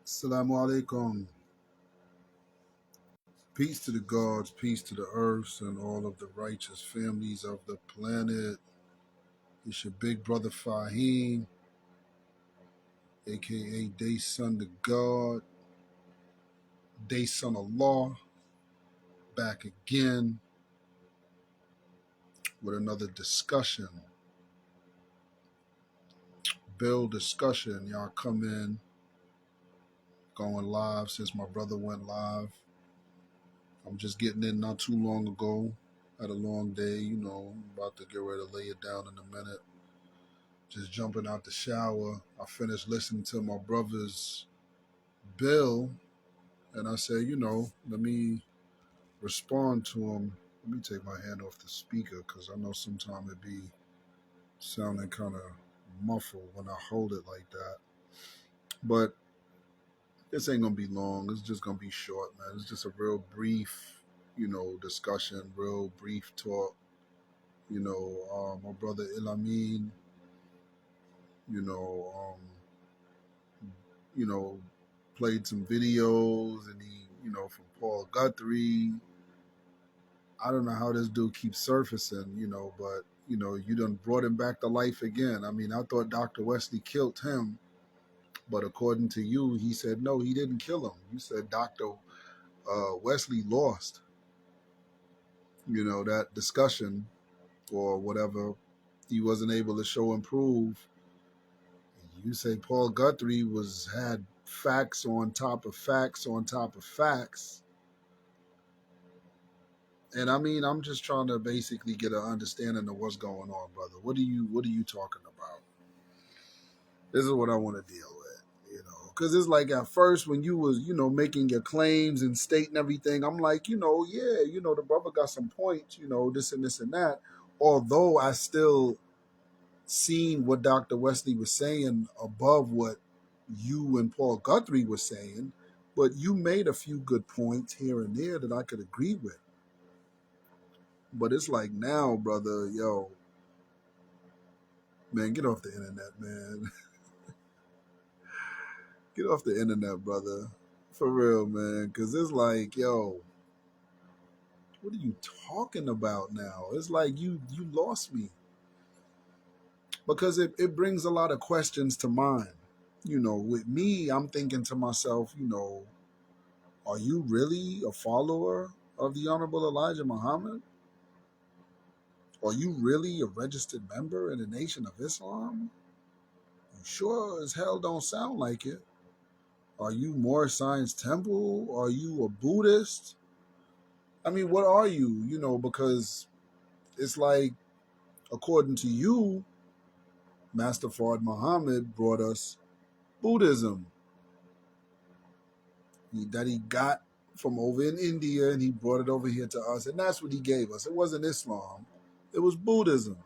Assalamu alaikum. Peace to the gods, peace to the earths, and all of the righteous families of the planet. It's your big brother Fahiym, aka Day Son to God, Day Son of Law, back again with another discussion. Bill discussion. Y'all come in, going live since my brother went live. I'm just getting in not too long ago. Had a long day, about to get ready to lay it down in a minute. Just jumping out the shower. I finished listening to my brother's bill, and I said, let me respond to him. Let me take my hand off the speaker because I know sometimes it be sounding kind of muffled when I hold it like that. But this ain't gonna be long. It's just gonna be short, man. It's just a real brief, discussion, real brief talk. My brother El Amin, you know, um, played some videos and he, from Paul Guthrie. I don't know how this dude keeps surfacing, but you done brought him back to life again. I mean, I thought Dr. Wesley killed him, but according to you, he said no, he didn't kill him. You said Dr. Wesley lost, that discussion or whatever. He wasn't able to show and prove. You say Paul Guthrie had facts on top of facts on top of facts. And I mean, I'm just trying to basically get an understanding of what's going on, brother. What are you talking about? This is what I want to deal with, because it's like at first when you was, making your claims and stating everything, I'm like, yeah, the brother got some points, this and this and that. Although I still seen what Dr. Wesley was saying above what you and Paul Guthrie was saying, but you made a few good points here and there that I could agree with. But it's like now, brother, yo, man, get off the internet, man. Get off the internet, brother. For real, man. Because it's like, yo, what are you talking about now? It's like you lost me. Because it brings a lot of questions to mind. With me, I'm thinking to myself, are you really a follower of the Honorable Elijah Muhammad? Are you really a registered member in the Nation of Islam? You sure as hell don't sound like it. Are you Moorish Science Temple? Are you a Buddhist? I mean, what are you? Because it's like, according to you, Master Fard Muhammad brought us Buddhism that he got from over in India, and he brought it over here to us, and that's what he gave us. It wasn't Islam. It was Buddhism,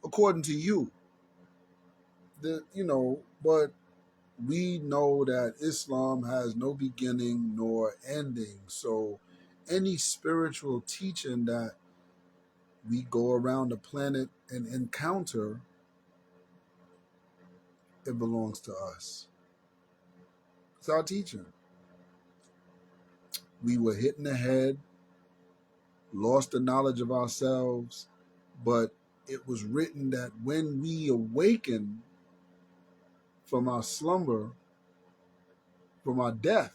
according to you. But we know that Islam has no beginning nor ending. So any spiritual teaching that we go around the planet and encounter, it belongs to us. It's our teaching. We were hit in the head, lost the knowledge of ourselves, but it was written that when we awaken from our slumber, from our death,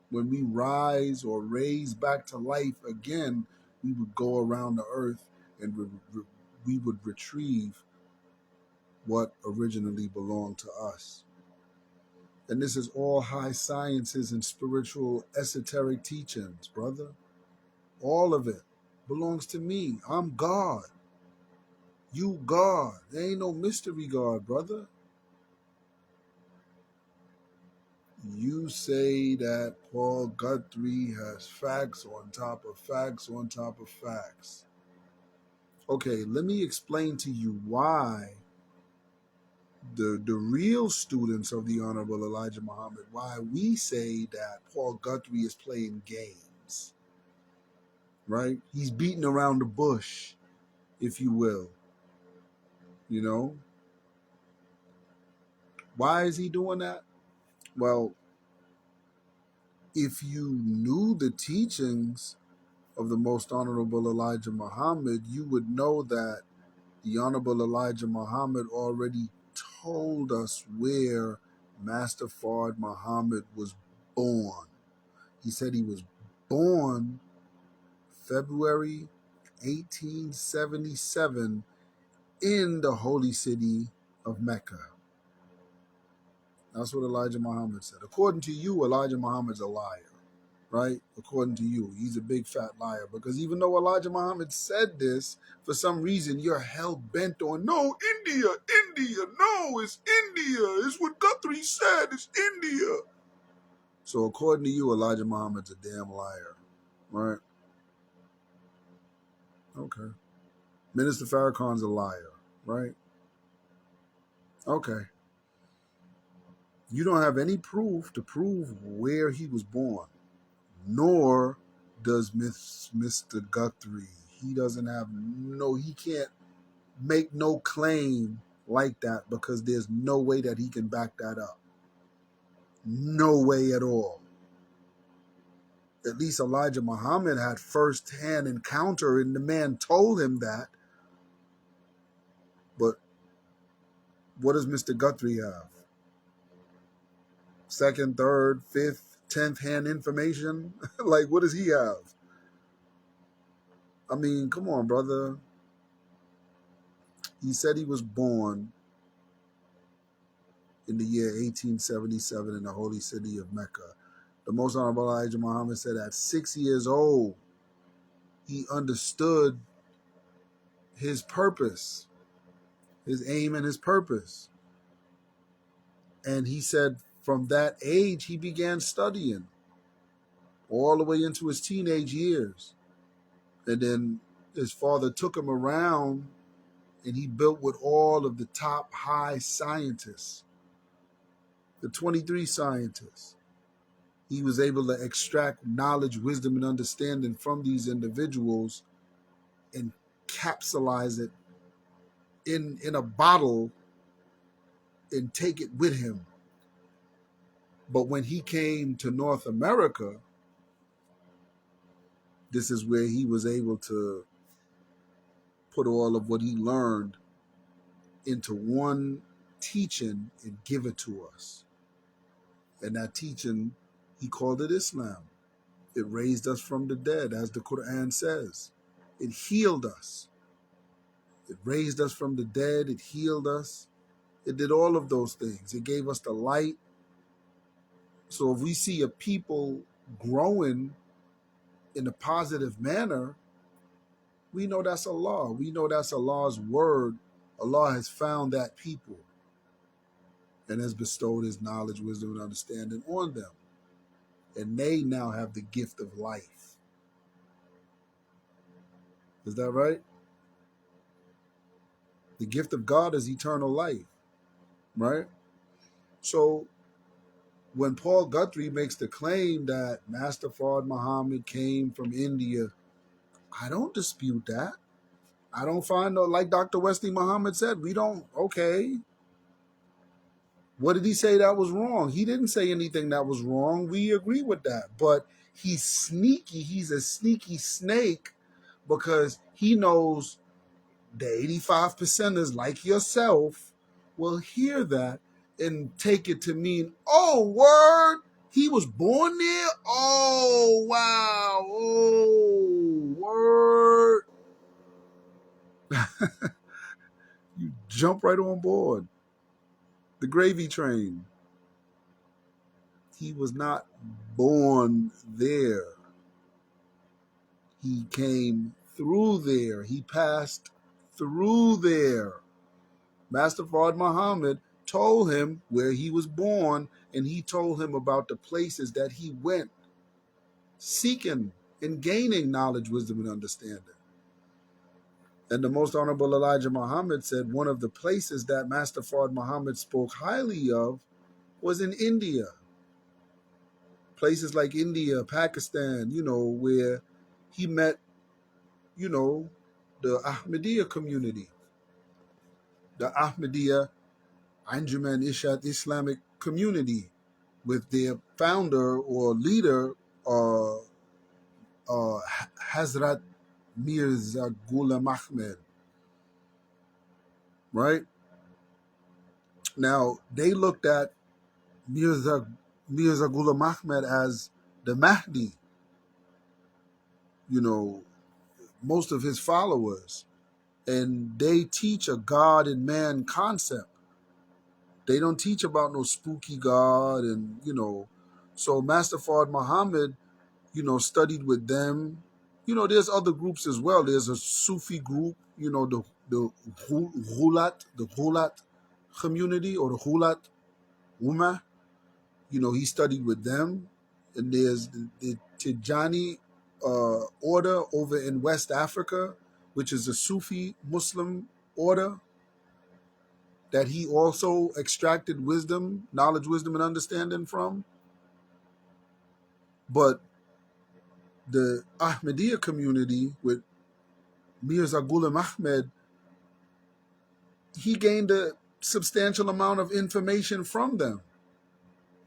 when we rise or raise back to life again, we would go around the earth and we would retrieve what originally belonged to us. And this is all high sciences and spiritual esoteric teachings, brother. All of it belongs to me. I'm God. You God. There ain't no mystery God, brother. You say that Paul Guthrie has facts on top of facts on top of facts. Okay, let me explain to you why the real students of the Honorable Elijah Muhammad, why we say that Paul Guthrie is playing games, right? He's beating around the bush, if you will. Why is he doing that? Well, if you knew the teachings of the Most Honorable Elijah Muhammad, you would know that the Honorable Elijah Muhammad already told us where Master Fard Muhammad was born. He said he was born February 1877 in the holy city of Mecca. That's what Elijah Muhammad said. According to you, Elijah Muhammad's a liar, right? According to you, he's a big fat liar, because even though Elijah Muhammad said this, for some reason you're hell bent on, no, India, no, it's India. It's what Guthrie said, it's India. So according to you, Elijah Muhammad's a damn liar, right? Okay. Minister Farrakhan's a liar, right? Okay. You don't have any proof to prove where he was born, nor does Mr. Guthrie. He doesn't have he can't make no claim like that, because there's no way that he can back that up. No way at all. At least Elijah Muhammad had first-hand encounter, and the man told him that. But what does Mr. Guthrie have? Second, third, fifth, 10th hand information? Like, what does he have? I mean, come on, brother. He said he was born in the year 1877 in the holy city of Mecca. The Most Honorable Elijah Muhammad said at 6 years old, he understood his purpose, his aim and his purpose. And he said from that age, he began studying all the way into his teenage years. And then his father took him around, and he built with all of the top high scientists, the 23 scientists. He was able to extract knowledge, wisdom, and understanding from these individuals and capsulize it in a bottle and take it with him. But when he came to North America, this is where he was able to put all of what he learned into one teaching and give it to us. And that teaching, he called it Islam. It raised us from the dead, as the Qur'an says. It healed us. It raised us from the dead. It healed us. It did all of those things. It gave us the light. So if we see a people growing in a positive manner, we know that's Allah. We know that's Allah's word. Allah has found that people and has bestowed his knowledge, wisdom, and understanding on them. And they now have the gift of life. Is that right? The gift of God is eternal life, right? So when Paul Guthrie makes the claim that Master Fard Muhammad came from India, I don't dispute that. I don't find, like Dr. Wesley Muhammad said, we don't, okay. What did he say that was wrong? He didn't say anything that was wrong. We agree with that. But he's sneaky. He's a sneaky snake, because he knows the 85%ers like yourself will hear that and take it to mean, oh, word, he was born there? Oh, wow. Oh, word. You jump right on board. The gravy train. He was not born there. He came through there. He passed through there. Master Fard Muhammad told him where he was born, and he told him about the places that he went, seeking and gaining knowledge, wisdom, and understanding. And the Most Honorable Elijah Muhammad said one of the places that Master Fard Muhammad spoke highly of was in India. Places like India, Pakistan, where he met, the Ahmadiyya community, the Ahmadiyya Anjuman Ishat Islamic community. with their founder or leader, uh, Hazrat Mirza Ghulam Ahmed, right? Now, they looked at Mirza, Mirza Ghulam Ahmed as the Mahdi, you know, most of his followers. And they teach a God and man concept. They don't teach about no spooky God and, so Master Fard Muhammad, studied with them. There's other groups as well. There's a Sufi group, the Ghulat community or the Ghulat Ummah. He studied with them. And there's the Tijani order over in West Africa, which is a Sufi Muslim order that he also extracted wisdom, knowledge, wisdom, and understanding from. But the Ahmadiyya community with Mirza Ghulam Ahmed, he gained a substantial amount of information from them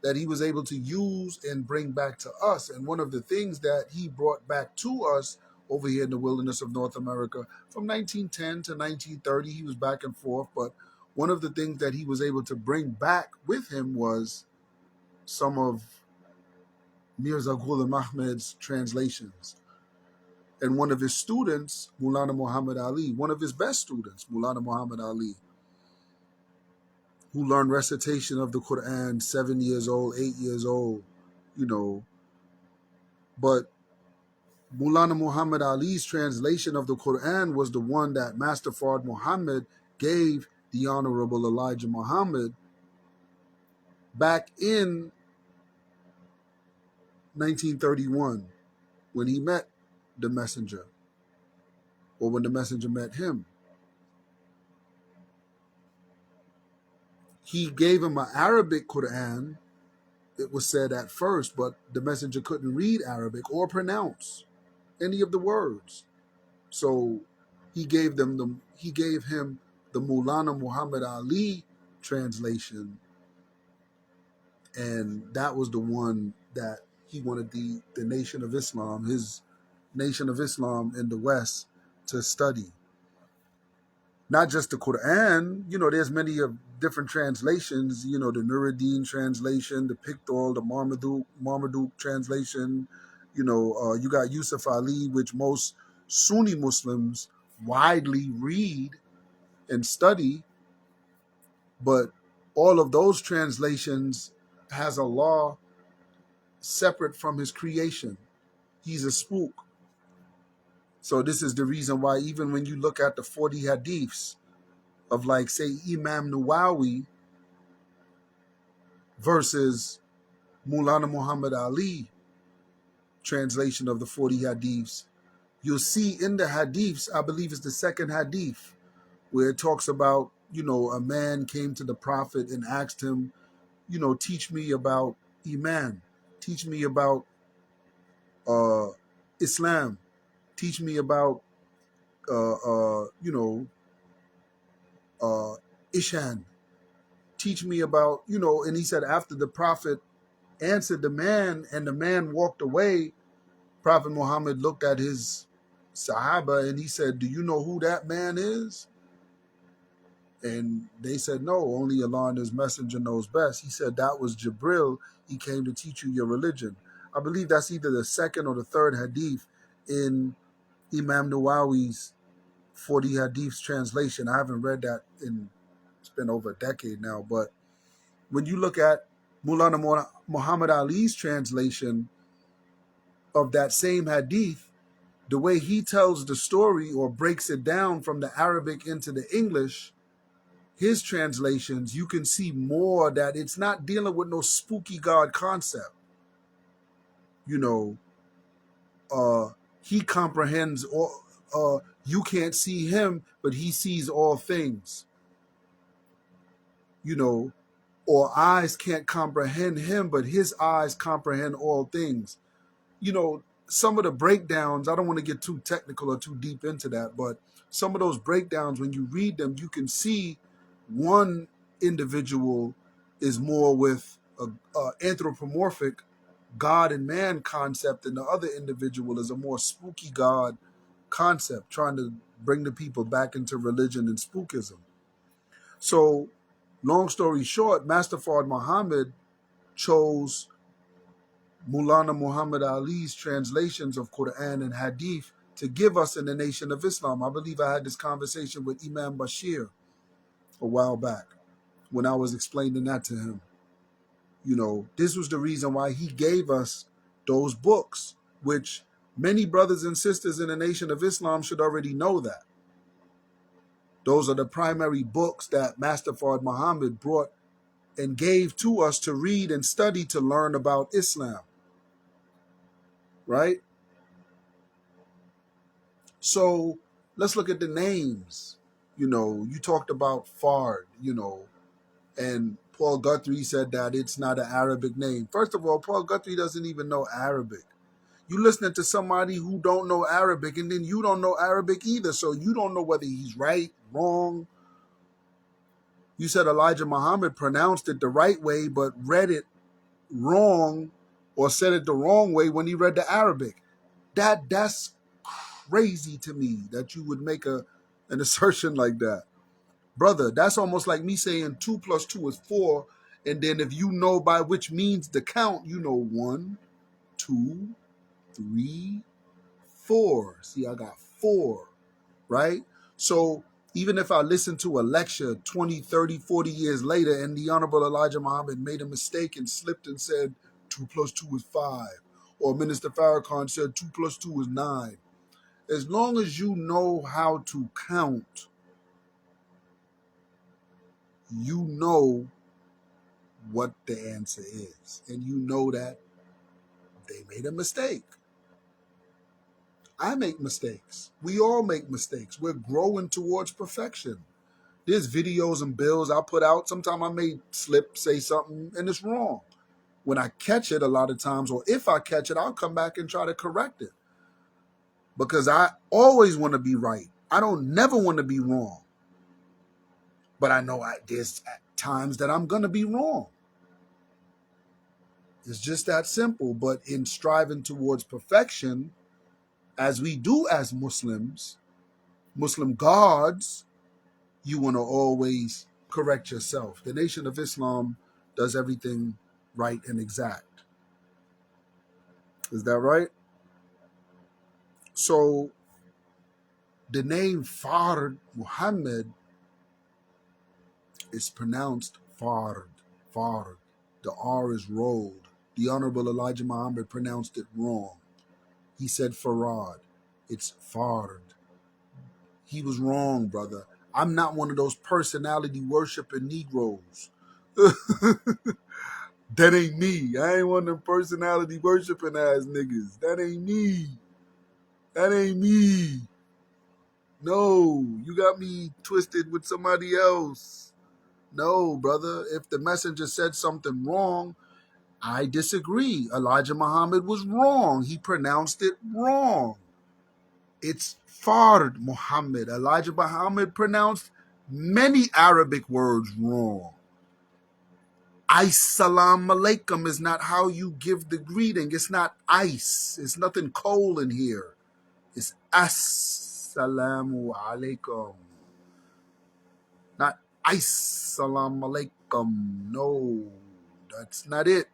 that he was able to use and bring back to us. And one of the things that he brought back to us over here in the wilderness of North America from 1910 to 1930, he was back and forth. But one of the things that he was able to bring back with him was some of Mirza Ghulam Ahmed's translations. And one of his students, Mulana Muhammad Ali, one of his best students, Mulana Muhammad Ali, who learned recitation of the Qur'an 7 years old, 8 years old, But Mulana Muhammad Ali's translation of the Qur'an was the one that Master Fard Muhammad gave the Honorable Elijah Muhammad back in 1931 when he met the messenger, or when the messenger met him. He gave him an Arabic Qur'an, it was said at first, but the messenger couldn't read Arabic or pronounce any of the words. So he gave him the Mulana Muhammad Ali translation, and that was the one that he wanted the Nation of Islam, his Nation of Islam in the West, to study. Not just the Quran, there's many of different translations, the Nuruddin translation, the Pictol, the Marmaduke translation, you got Yusuf Ali, which most Sunni Muslims widely read and study, but all of those translations has a law separate from his creation. He's a spook. So this is the reason why even when you look at the 40 hadiths of, like, say, Imam Nawawi versus Mulana Muhammad Ali translation of the 40 hadiths, you'll see in the hadiths, I believe it's the second hadith, where it talks about, a man came to the Prophet and asked him, teach me about Iman, teach me about Islam, teach me about, Ishan, teach me about, and he said after the Prophet answered the man and the man walked away, Prophet Muhammad looked at his Sahaba and he said, do you know who that man is? And they said, no, only Allah and his messenger knows best. He said, that was Jibril. He came to teach you your religion. I believe that's either the second or the third hadith in Imam Nawawi's 40 hadiths translation. I haven't read that it's been over a decade now. But when you look at Mulana Muhammad Ali's translation of that same hadith, the way he tells the story or breaks it down from the Arabic into the English, his translations, you can see more that it's not dealing with no spooky God concept. He comprehends all, you can't see him, but he sees all things. Or eyes can't comprehend him, but his eyes comprehend all things. Some of the breakdowns, I don't want to get too technical or too deep into that, but some of those breakdowns, when you read them, you can see one individual is more with a anthropomorphic God and man concept, and the other individual is a more spooky God concept, trying to bring the people back into religion and spookism. So, long story short, Master Fard Muhammad chose Mulana Muhammad Ali's translations of Qur'an and Hadith to give us in the Nation of Islam. I believe I had this conversation with Imam Bashir a while back when I was explaining that to him. You know, this was the reason why he gave us those books, which many brothers and sisters in the Nation of Islam should already know that. Those are the primary books that Master Fard Muhammad brought and gave to us to read and study to learn about Islam, right? So let's look at the names. You know, you talked about Fard, and Paul Guthrie said that it's not an Arabic name. First of all, Paul Guthrie doesn't even know Arabic. You listening to somebody who don't know Arabic, and then you don't know Arabic either, so you don't know whether he's right, wrong. You said Elijah Muhammad pronounced it the right way, but read it wrong or said it the wrong way when he read the Arabic. That's crazy to me that you would make an assertion like that. Brother, that's almost like me saying 2 plus 2 is 4, and then if you know by which means to count, you know 1, 2, 3, 4. See, I got 4, right? So even if I listen to a lecture 20, 30, 40 years later and the Honorable Elijah Muhammad made a mistake and slipped and said 2 plus 2 is 5, or Minister Farrakhan said 2 plus 2 is 9, as long as you know how to count, you know what the answer is. And you know that they made a mistake. I make mistakes. We all make mistakes. We're growing towards perfection. There's videos and bills I put out. Sometimes I may slip, say something, and it's wrong. When I catch it a lot of times, or if I catch it, I'll come back and try to correct it. Because I always want to be right. I don't never want to be wrong. But I know there's times that I'm going to be wrong. It's just that simple. But in striving towards perfection, as we do as Muslims, Muslim gods, you want to always correct yourself. The Nation of Islam does everything right and exact. Is that right? So the name Fard Muhammad is pronounced Fard. Fard. The R is rolled. The Honorable Elijah Muhammad pronounced it wrong. He said Farad. It's Fard. He was wrong, brother. I'm not one of those personality worshiping Negroes. That ain't me. I ain't one of them personality worshiping ass niggas. That ain't me. That ain't me. No, you got me twisted with somebody else. No, brother. If the messenger said something wrong, I disagree. Elijah Muhammad was wrong. He pronounced it wrong. It's Fard Muhammad. Elijah Muhammad pronounced many Arabic words wrong. Salam alaikum is not how you give the greeting. It's not ice. It's nothing cold in here. It's assalamu alaikum. Not salam alaikum. No, that's not it.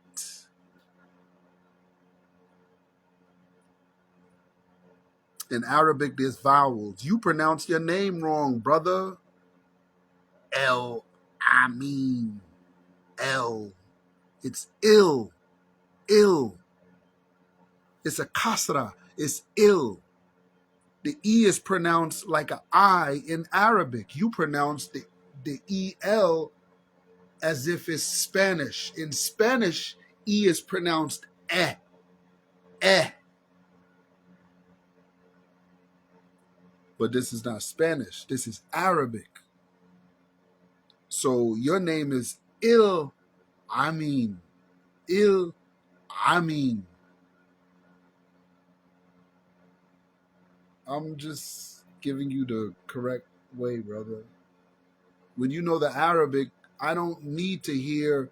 In Arabic, there's vowels. You pronounce your name wrong, brother. El Amin. El. It's ill. Ill. It's a kasra. It's ill. The E is pronounced like an I in Arabic. You pronounce the EL as if it's Spanish. In Spanish, E is pronounced eh. Eh. But this is not Spanish. This is Arabic. So your name is Il Amin. Il Amin. I'm just giving you the correct way, brother. When you know the Arabic, I don't need to hear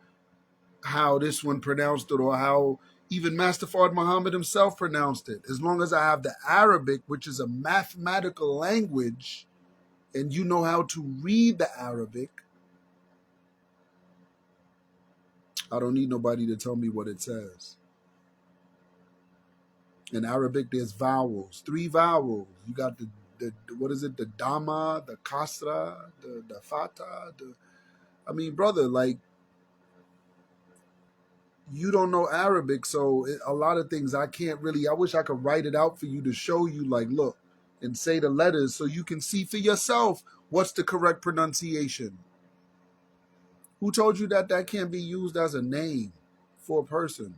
how this one pronounced it or how even Master Fard Muhammad himself pronounced it. As long as I have the Arabic, which is a mathematical language, and you know how to read the Arabic, I don't need nobody to tell me what it says. In Arabic, there's vowels, 3 vowels. You got the what is it? The dama, the kasra, the fata. I mean, brother, like, you don't know Arabic, so a lot of things I can't really. I wish I could write it out for you to show you, like, look, and say the letters so you can see for yourself what's the correct pronunciation. Who told you that that can't be used as a name for a person?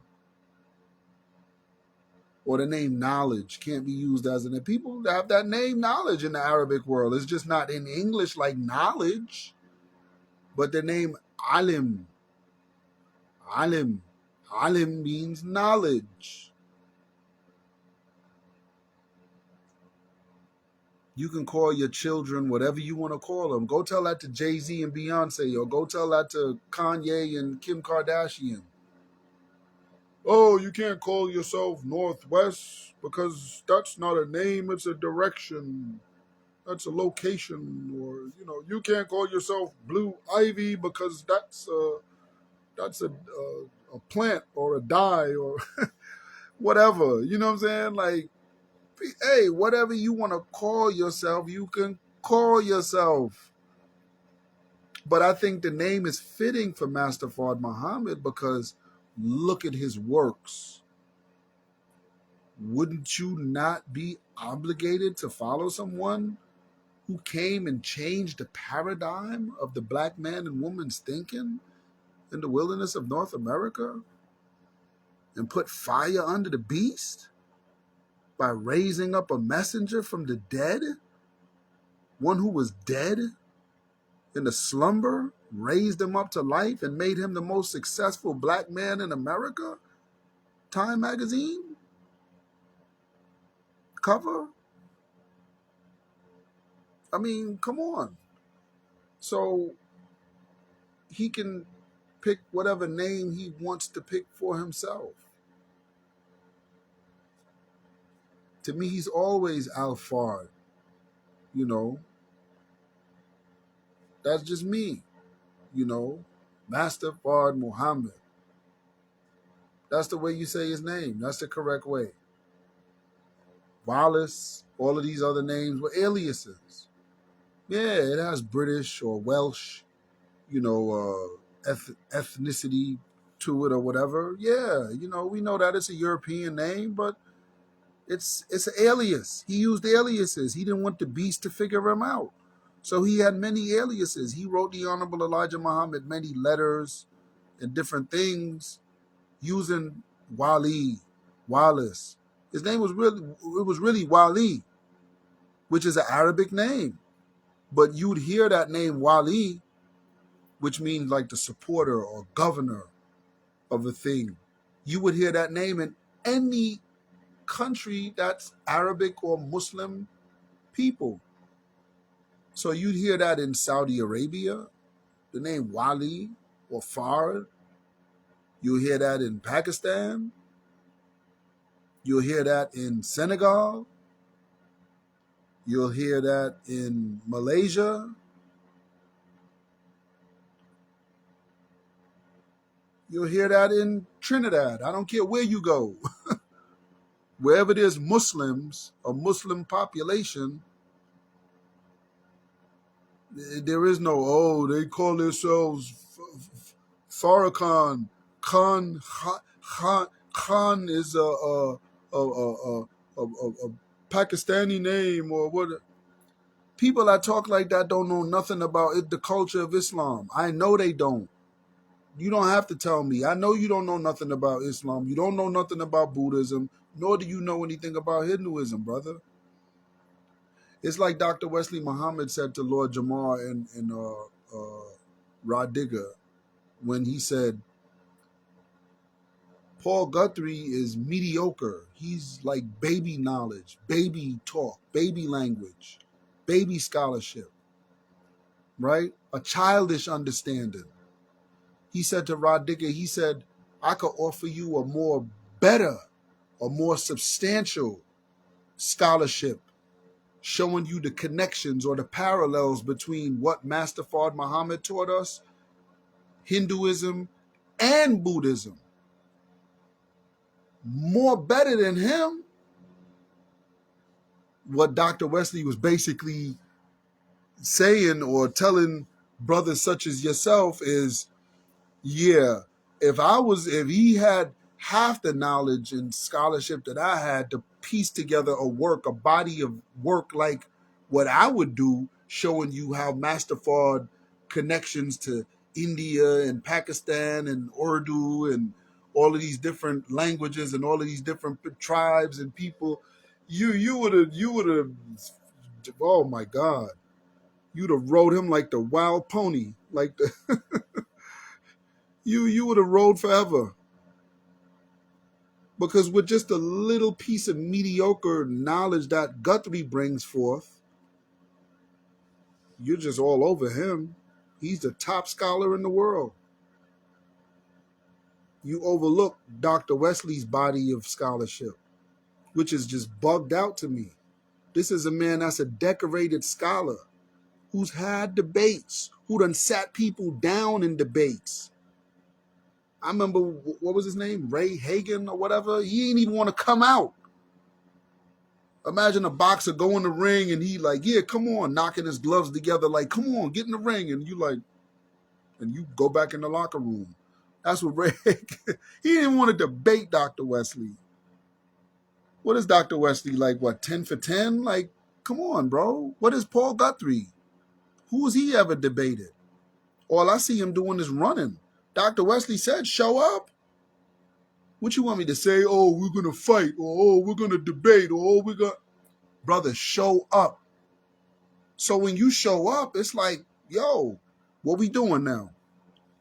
Or the name knowledge can't be used as a name. People have that name knowledge in the Arabic world. It's just not in English like knowledge, but the name alim. Alim. Alim means knowledge. You can call your children whatever you want to call them. Go tell that to Jay-Z and Beyonce, or go tell that to Kanye and Kim Kardashian. Oh, you can't call yourself Northwest because that's not a name, it's a direction. That's a location. Or, you can't call yourself Blue Ivy because that's a plant or a dye or whatever. You know what I'm saying? Like, hey, whatever you want to call yourself, you can call yourself. But I think the name is fitting for Master Fard Muhammad because look at his works. Wouldn't you not be obligated to follow someone who came and changed the paradigm of the black man and woman's thinking in the wilderness of North America and put fire under the beast by raising up a messenger from the dead, one who was dead in the slumber, raised him up to life and made him the most successful black man in America? Time magazine cover? I mean, come on. So he can pick whatever name he wants to pick for himself. To me, he's always Al Fard. That's just me. Master Fard Muhammad. That's the way you say his name. That's the correct way. Wallace, all of these other names were aliases. Yeah, it has British or Welsh, ethnicity to it or whatever. Yeah, we know that it's a European name, but it's an alias. He used aliases. He didn't want the beast to figure him out. So he had many aliases. He wrote the Honorable Elijah Muhammad many letters and different things using Wali, Wallace. His name was really Wali, which is an Arabic name. But you'd hear that name Wali, which means like the supporter or governor of a thing. You would hear that name in any country that's Arabic or Muslim people. So you'd hear that in Saudi Arabia, the name Wali or Fard. You'll hear that in Pakistan. You'll hear that in Senegal. You'll hear that in Malaysia. You'll hear that in Trinidad. I don't care where you go. Wherever there's Muslims, a Muslim population, there is no, they call themselves Farrakhan. Khan is a Pakistani name or what. People that talk like that don't know nothing about it, the culture of Islam. I know they don't. You don't have to tell me. I know you don't know nothing about Islam. You don't know nothing about Buddhism, nor do you know anything about Hinduism, brother. It's like Dr. Wesley Muhammad said to Lord Jamar and Radiga when he said, Paul Guthrie is mediocre. He's like baby knowledge, baby talk, baby language, baby scholarship, right? A childish understanding. He said to Rod Digger, he said, I could offer you a more better, a more substantial scholarship showing you the connections or the parallels between what Master Fard Muhammad taught us, Hinduism and Buddhism. More better than him. What Dr. Wesley was basically saying or telling brothers such as yourself is, yeah, if he had half the knowledge and scholarship that I had to piece together a body of work like what I would do, showing you how Master Fard connections to India and Pakistan and Urdu and all of these different languages and all of these different tribes and people, you would have, oh my God, you'd have rode him like the wild pony, like the you would have rode forever. Because with just a little piece of mediocre knowledge that Guthrie brings forth, you're just all over him. He's the top scholar in the world. You overlook Dr. Wesley's body of scholarship, which is just bugged out to me. This is a man that's a decorated scholar who's had debates, who done sat people down in debates. I remember, what was his name? Ray Hagan or whatever? He didn't even want to come out. Imagine a boxer go in the ring and he like, yeah, come on, knocking his gloves together like, come on, get in the ring. And you like, and you go back in the locker room. That's what Ray, he didn't want to debate Dr. Wesley. What is Dr. Wesley like, what, 10 for 10? Like, come on, bro. What is Paul Guthrie? Who has he ever debated? All I see him doing is running. Dr. Wesley said, show up. What you want me to say? Oh, we're going to fight, or oh, we're going to debate, or oh, we're going to... Brother, show up. So when you show up, it's like, yo, what we doing now?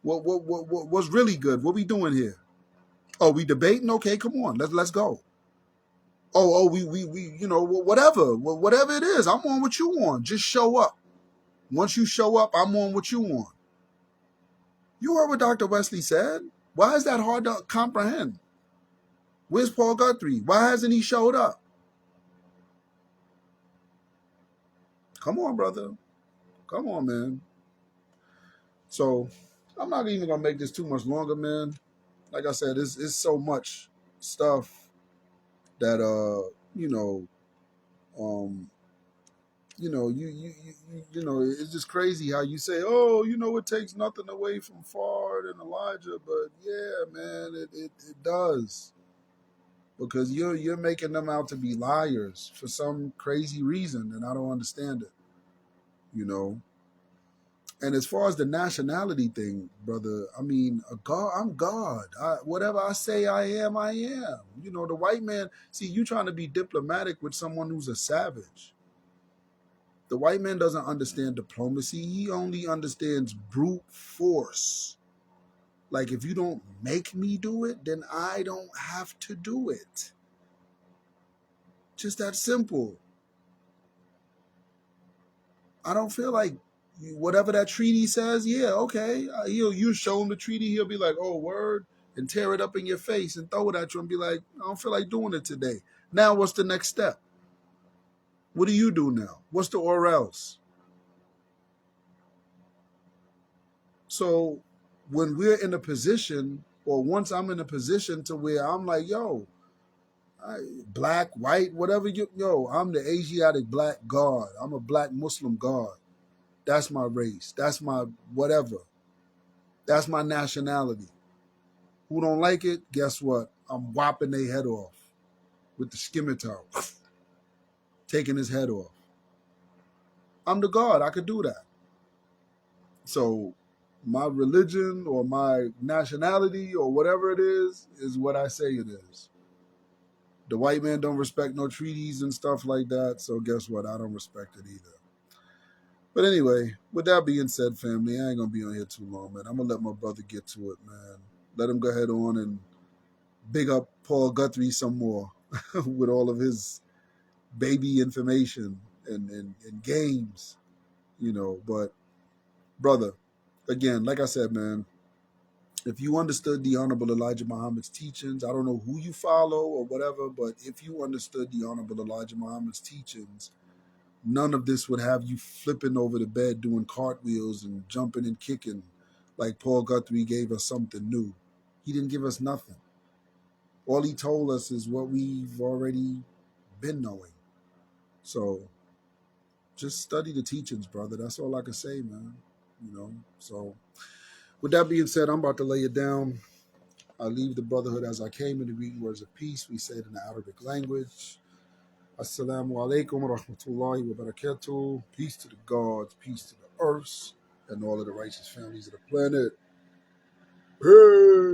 What's really good? What we doing here? Oh, we debating? Okay, come on, let's go. We whatever it is, I'm on what you want. Just show up. Once you show up, I'm on what you want. You heard what Dr. Wesley said. Why is that hard to comprehend? Where's Paul Guthrie? Why hasn't he showed up? Come on, brother. Come on, man. So I'm not even gonna make this too much longer, man. Like I said, it's so much stuff that it's just crazy how you say, oh, it takes nothing away from Fard and Elijah, but yeah, man, it does, because you're making them out to be liars for some crazy reason, and I don't understand it, And as far as the nationality thing, brother, I mean, I'm God. Whatever I say I am, I am. The white man, see, you trying to be diplomatic with someone who's a savage. The white man doesn't understand diplomacy. He only understands brute force. Like, if you don't make me do it, then I don't have to do it. Just that simple. I don't feel like whatever that treaty says, yeah, okay. You show him the treaty, he'll be like, oh, word, and tear it up in your face and throw it at you and be like, I don't feel like doing it today. Now what's the next step? What do you do now? What's the or else? So when we're in a position, or once I'm in a position to where I'm like, yo, black, white, whatever, I'm the Asiatic black God. I'm a black Muslim God. That's my race. That's my whatever. That's my nationality. Who don't like it, guess what? I'm whopping their head off with the scimitar, taking his head off. I'm the God. I could do that. So my religion or my nationality or whatever it is what I say it is. The white man don't respect no treaties and stuff like that, so guess what? I don't respect it either. But anyway, with that being said, family, I ain't going to be on here too long, man. I'm going to let my brother get to it, man. Let him go ahead on and big up Paul Guthrie some more with all of his baby information and games, But, brother, again, like I said, man, If you understood the Honorable Elijah Muhammad's teachings, I don't know who you follow or whatever, but if you understood the Honorable Elijah Muhammad's teachings, none of this would have you flipping over the bed, doing cartwheels and jumping and kicking like Paul Guthrie gave us something new. He didn't give us nothing. All he told us is what we've already been knowing. So just study the teachings, brother. That's all I can say, man. So with that being said, I'm about to lay it down. I leave the brotherhood as I came in the reading words of peace. We say it in the Arabic language. Assalamu alaikum wa rahmatullahi wa barakatuh. Peace to the gods, peace to the earths, and all of the righteous families of the planet. Peace.